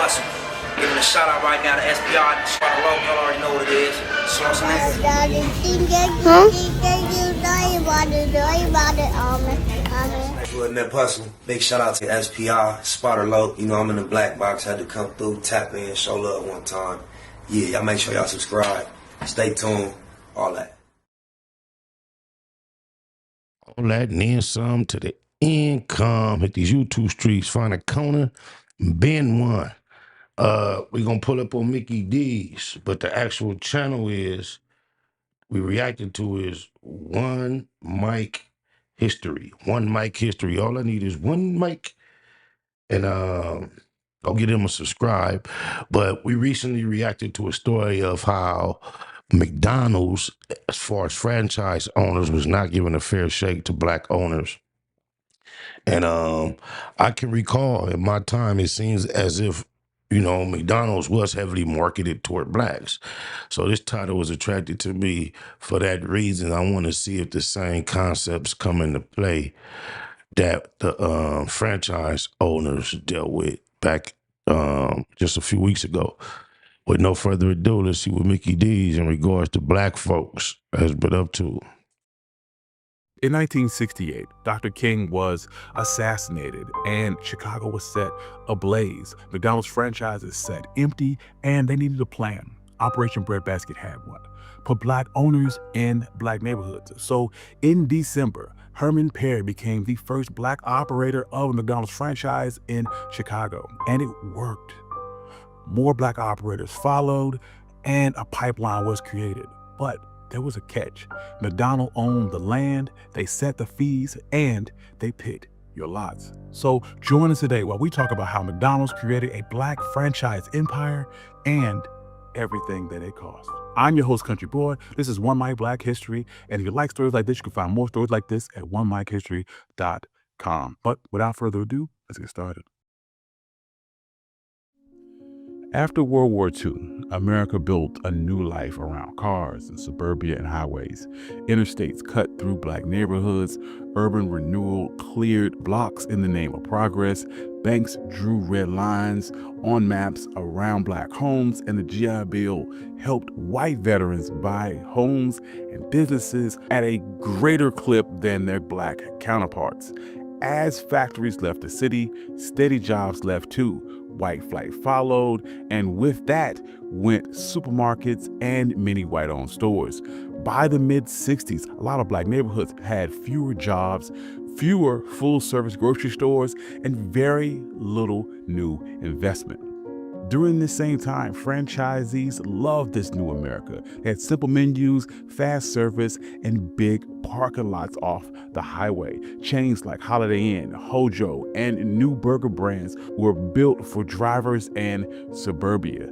Bustle. Giving a shout out right now to SPR, Sparta Low, y'all already know what it is. Sauce and that hustle. Big shout out to SPR, Spotter Low. You know I'm in the black box, had to come through, tap in, show love one time. Yeah, y'all make sure y'all subscribe. Stay tuned, all that. All that and then some to the income. Hit these YouTube streets, find a corner, bend one. We're gonna pull up on Mickey D's, but the actual channel is we reacted to is One Mic History. One Mic History. All I need is one mic, and I'll get him a subscribe. But we recently reacted to a story of how McDonald's, as far as franchise owners, was not giving a fair shake to black owners. And I can recall in my time, it seems as if, you know, McDonald's was heavily marketed toward blacks. So this title was attracted to me for that reason. I want to see if the same concepts come into play that the franchise owners dealt with back just a few weeks ago. With no further ado, let's see what Mickey D's in regards to black folks has been up to. In 1968, Dr. King was assassinated and Chicago was set ablaze. McDonald's franchises sat empty and they needed a plan. Operation Breadbasket had one. Put black owners in black neighborhoods. So in December, Herman Perry became the first black operator of a McDonald's franchise in Chicago, and it worked. More black operators followed and a pipeline was created. But there was a catch. McDonald owned the land, they set the fees, and they picked your lots. So join us today while we talk about how McDonald's created a black franchise empire and everything that it cost. I'm your host, Country Boy. This is One Mic Black History, and if you like stories like this, you can find more stories like this at onemichistory.com. But without further ado, let's get started. After World War II, America built a new life around cars and suburbia and highways. Interstates cut through black neighborhoods. Urban renewal cleared blocks in the name of progress. Banks drew red lines on maps around black homes, and the GI Bill helped white veterans buy homes and businesses at a greater clip than their black counterparts. As factories left the city, steady jobs left too. White flight followed, and with that went supermarkets and many white-owned stores. By the mid-60s, a lot of black neighborhoods had fewer jobs, fewer full-service grocery stores, and very little new investment. During this same time, franchisees loved this new America. They had simple menus, fast service, and big parking lots off the highway. Chains like Holiday Inn, Hojo, and new burger brands were built for drivers and suburbia.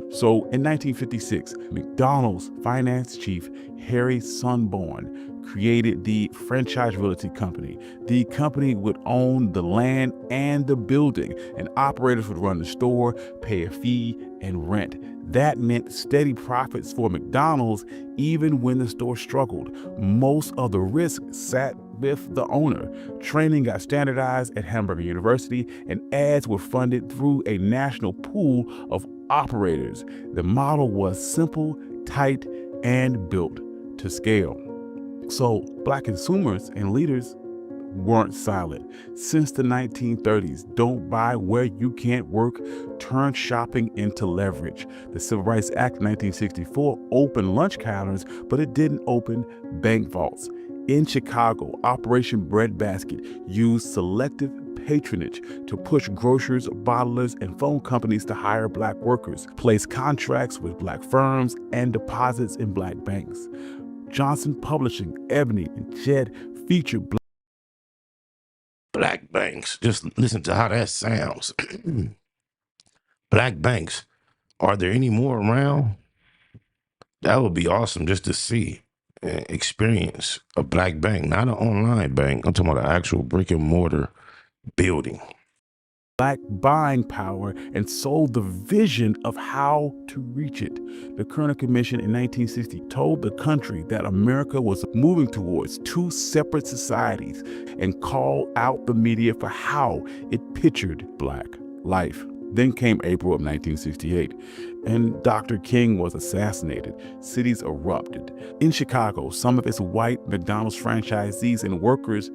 So in 1956, McDonald's finance chief Harry Sunborn created the Franchise Realty Company. The company would own the land and the building, and operators would run the store, pay a fee, and rent. That meant steady profits for McDonald's even when the store struggled. Most of the risk sat with the owner. Training got standardized at Hamburger University, and ads were funded through a national pool of operators. The model was simple, tight, and built to scale. So black consumers and leaders weren't silent. Since the 1930s, don't buy where you can't work turned shopping into leverage. The Civil Rights Act of 1964 opened lunch counters, but it didn't open bank vaults. In Chicago, Operation Breadbasket used selective patronage to push grocers, bottlers, and phone companies to hire black workers, place contracts with black firms, and deposits in black banks. Johnson Publishing, Ebony, and Jed featured Black banks. Just listen to how that sounds. Black banks. Are there any more around? That would be awesome just to see and experience a black bank, not an online bank. I'm talking about an actual brick and mortar building. black buying power and sold the vision of how to reach it. The Kerner Commission in 1960 told the country that America was moving towards two separate societies and called out the media for how it pictured black life. Then came April of 1968, and Dr. King was assassinated. Cities erupted. In Chicago, some of its white McDonald's franchisees and workers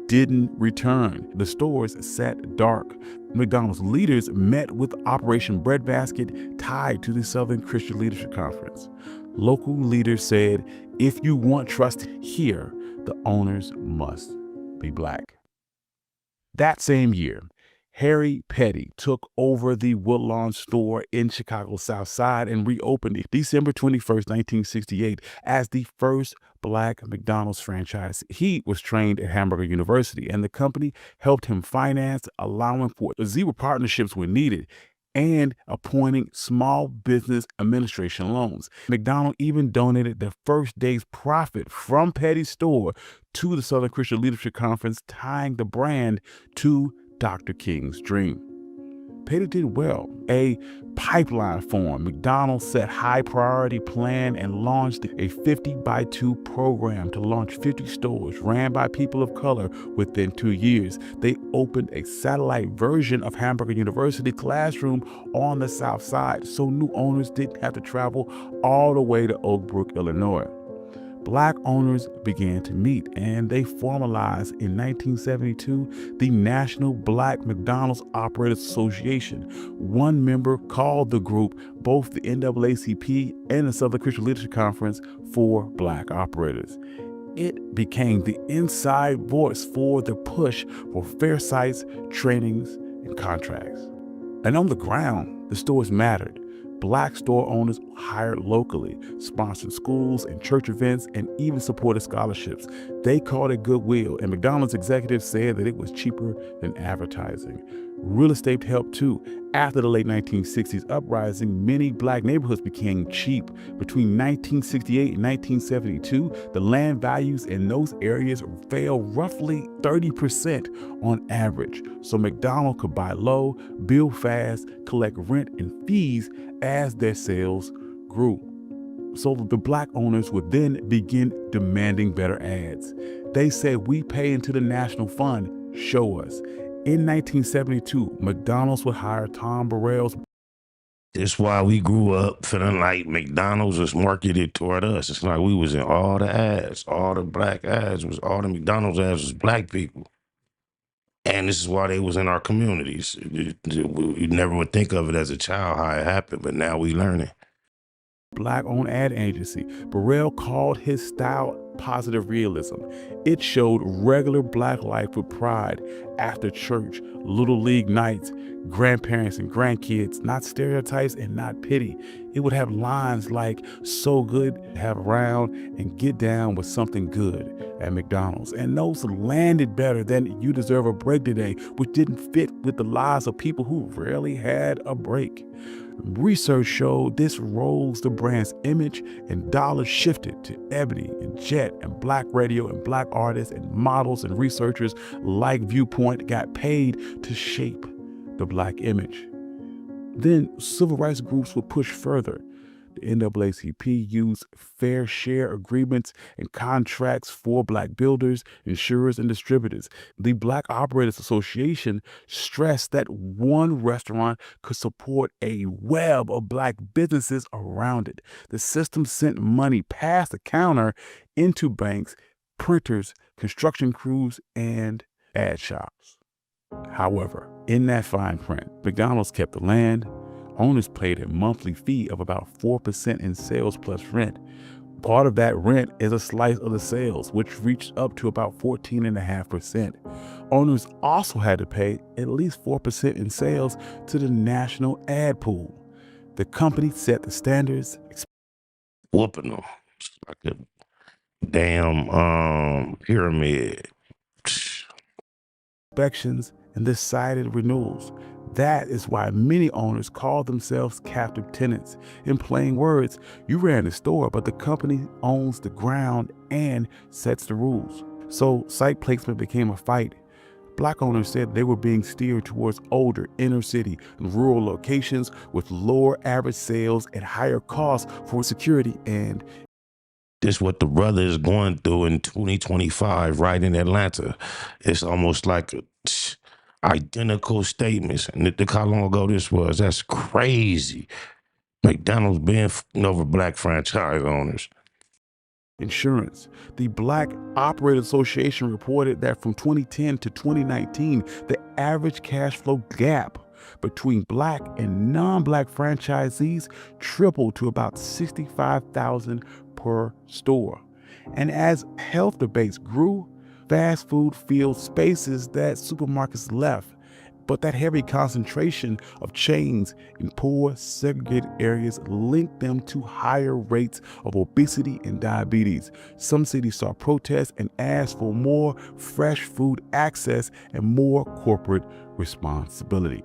didn't return. The stores sat dark. McDonald's leaders met with Operation Breadbasket tied to the Southern Christian Leadership Conference. Local leaders said, if you want trust here, the owners must be Black. That same year, Harry Petty took over the Woodlawn store in Chicago's South Side and reopened it December 21st, 1968, as the first Black McDonald's franchise. He was trained at Hamburger University, and the company helped him finance, allowing for zero partnerships when needed, and appointing small business administration loans. McDonald even donated the first day's profit from Petty's store to the Southern Christian Leadership Conference, tying the brand to Dr. King's dream. Petty did well. A pipeline formed. McDonald's set high priority plan and launched a 50x2 program to launch 50 stores ran by people of color within 2 years. They opened a satellite version of Hamburger University classroom on the South Side, so new owners didn't have to travel all the way to Oak Brook, Illinois. Black owners began to meet, and they formalized in 1972 the National Black McDonald's Operators Association. One member called the group both the NAACP and the Southern Christian Leadership Conference for Black operators. It became the inside voice for the push for fair sites, trainings, and contracts. And on the ground, the stores mattered. Black store owners hired locally, sponsored schools and church events, and even supported scholarships. They called it goodwill, and McDonald's executives said that it was cheaper than advertising. Real estate helped too. After the late 1960s uprising, many Black neighborhoods became cheap. Between 1968 and 1972, the land values in those areas fell roughly 30% on average. So McDonald's could buy low, build fast, collect rent and fees as their sales grew. So the Black owners would then begin demanding better ads. They said, we pay into the national fund, show us. In 1972, McDonald's would hire Tom Burrell's. That's why we grew up feeling like McDonald's was marketed toward us. It's like we was in all the ads, all the Black ads, all the McDonald's ads was Black people. And this is why they was in our communities. You never would think of it as a child how it happened, but now we learning. Black-owned ad agency. Burrell called his style positive realism. It showed regular Black life with pride, after church, little league nights, grandparents and grandkids, not stereotypes and not pity. It would have lines like, so good, have around, and get down with something good at McDonald's. And those landed better than you deserve a break today, which didn't fit with the lives of people who rarely had a break. Research showed this rose the brand's image, and dollars shifted to Ebony and Jet and Black radio, and Black artists and models and researchers like Viewpoint got paid to shape the Black image. Then civil rights groups would push further. The NAACP used fair share agreements and contracts for Black builders, insurers, and distributors. The Black Operators Association stressed that one restaurant could support a web of Black businesses around it. The system sent money past the counter into banks, printers, construction crews, and ad shops. However, in that fine print, McDonald's kept the land. Owners paid a monthly fee of about 4% in sales plus rent. Part of that rent is a slice of the sales, which reached up to about 14.5%. Owners also had to pay at least 4% in sales to the national ad pool. The company set the standards. Whooping them. It's like a damn pyramid. Inspections and decided renewals. That is why many owners call themselves captive tenants. In plain words, you ran the store, but the company owns the ground and sets the rules. So site placement became a fight. Black owners said they were being steered towards older inner city and rural locations with lower average sales and higher costs for security. And this what the brother is going through in 2025 right in Atlanta. It's almost like identical statements. And look how long ago this was. That's crazy. McDonald's been over black franchise owners. Insurance. The Black Operator Association reported that from 2010 to 2019, the average cash flow gap between black and non-black franchisees tripled to about $65,000 per store. And as health debates grew, fast food filled spaces that supermarkets left. But that heavy concentration of chains in poor, segregated areas linked them to higher rates of obesity and diabetes. Some cities saw protests and asked for more fresh food access and more corporate responsibility.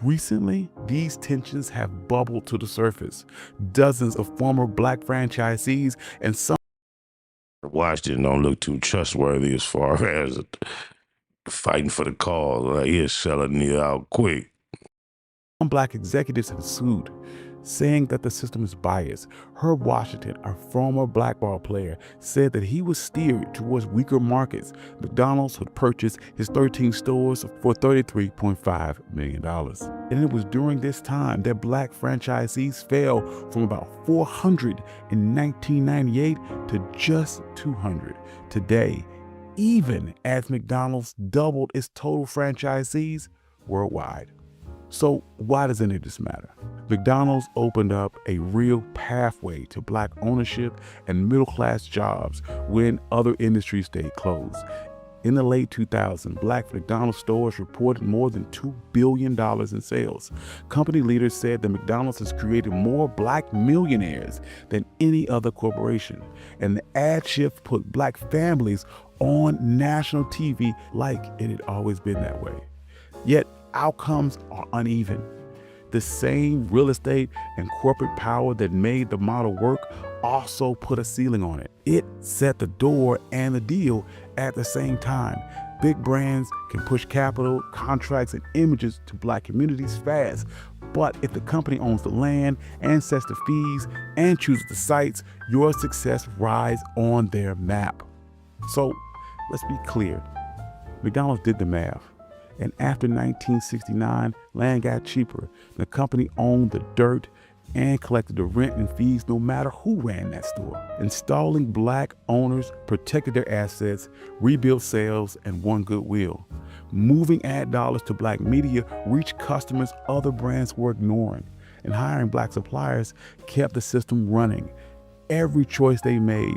Recently, these tensions have bubbled to the surface. Dozens of former black franchisees and some Washington don't look too trustworthy as far as fighting for the cause. Like, he's selling you out quick. black executives have sued, saying that the system is biased. Herb Washington, a former black ball player, said that he was steered towards weaker markets. McDonald's would purchase his 13 stores for $33.5 million. And it was during this time that black franchisees fell from about 400 in 1998 to just 200 today, even as McDonald's doubled its total franchisees worldwide. So why does any of this matter? McDonald's opened up a real pathway to black ownership and middle-class jobs when other industries stayed closed. In the late 2000s, black McDonald's stores reported more than $2 billion in sales. Company leaders said that McDonald's has created more black millionaires than any other corporation. And the ad shift put black families on national TV like it had always been that way. Yet outcomes are uneven. The same real estate and corporate power that made the model work also put a ceiling on it. It set the door and the deal at the same time. Big brands can push capital, contracts, and images to black communities fast. But if the company owns the land and sets the fees and chooses the sites, your success rides on their map. So let's be clear. McDonald's did the math. And after 1969, land got cheaper. The company owned the dirt and collected the rent and fees no matter who ran that store. Installing black owners protected their assets, rebuilt sales, and won goodwill. Moving ad dollars to black media reached customers other brands were ignoring. And hiring black suppliers kept the system running. Every choice they made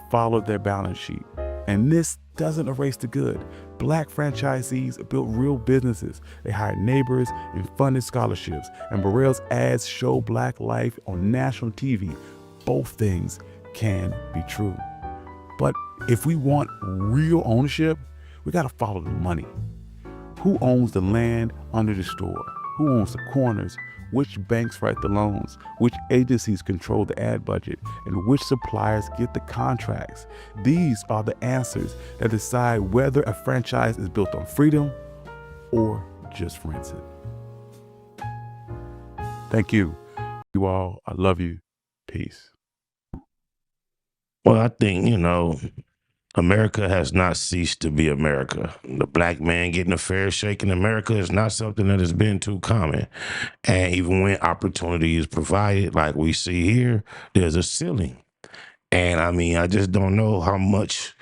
followed their balance sheet. And this doesn't erase the good. Black franchisees built real businesses. They hired neighbors and funded scholarships. And Burrell's ads show black life on national TV. Both things can be true. But if we want real ownership, we gotta follow the money. Who owns the land under the store? Who owns the corners? Which banks write the loans? Which agencies control the ad budget? And which suppliers get the contracts? These are the answers that decide whether a franchise is built on freedom or just rents it. Thank you. You all, I love you. Peace. Well, I think, America has not ceased to be America. The black man getting a fair shake in America is not something that has been too common. And even when opportunity is provided, like we see here, there's a ceiling. And I just don't know how much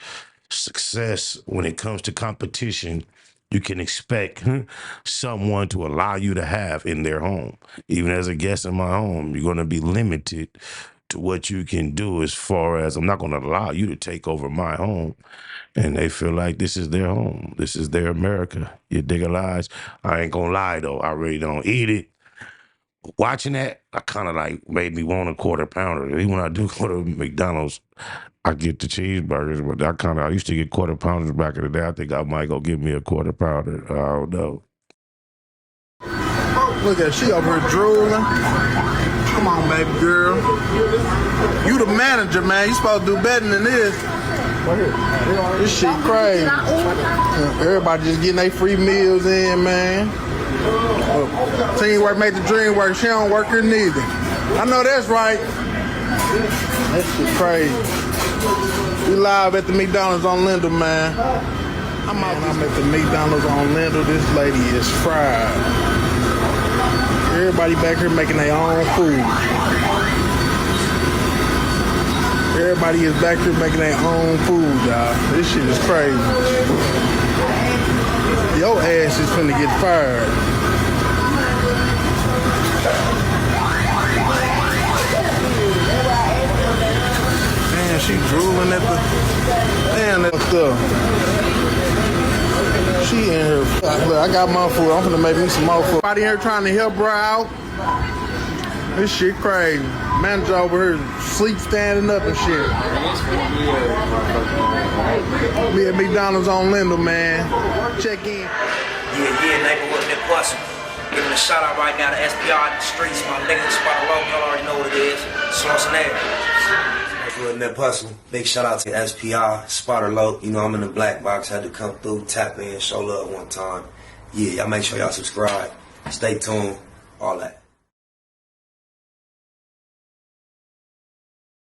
success when it comes to competition you can expect someone to allow you to have in their home. Even as a guest in my home, you're going to be limited to what you can do as far as I'm not going to allow you to take over my home. And they feel like this is their home. This is their America. You dig a lies? I ain't going to lie, though. I really don't eat it. Watching that, I kind of made me want a quarter pounder. Even when I do go to McDonald's, I get the cheeseburgers, but I used to get quarter pounders back in the day. I think I might go give me a quarter pounder. I don't know. Look at she over here drooling. Come on, baby girl. You the manager, man. You supposed to do better than this. This shit crazy. Everybody just getting their free meals in, man. Teamwork make the dream work. She don't work here neither. I know that's right. That shit crazy. We live at the McDonald's on Linda, man. I'm at the McDonald's on Lindell. This lady is fried. Everybody back here making their own food. Everybody is back here making their own food, y'all. This shit is crazy. Your ass is finna get fired. Man, she drooling at the... Damn, that stuff. She in here. Look, I got my food. I'm finna make me some more food. Everybody here trying to help her out. This shit crazy. Manager over here sleep standing up and shit. Me at McDonald's on Lindell, man. Check in. Yeah, neighborhood that bustin'. Giving a shout out right now to SPR in the streets. My nigga Spotter Low, y'all already know what it is. Sauce and air. Neighborhood that bustin'. Big shout out to SPR, Spotter Low. You know I'm in the black box. Had to come through, tap in, show love one time. Yeah, y'all make sure y'all subscribe. Stay tuned. All that.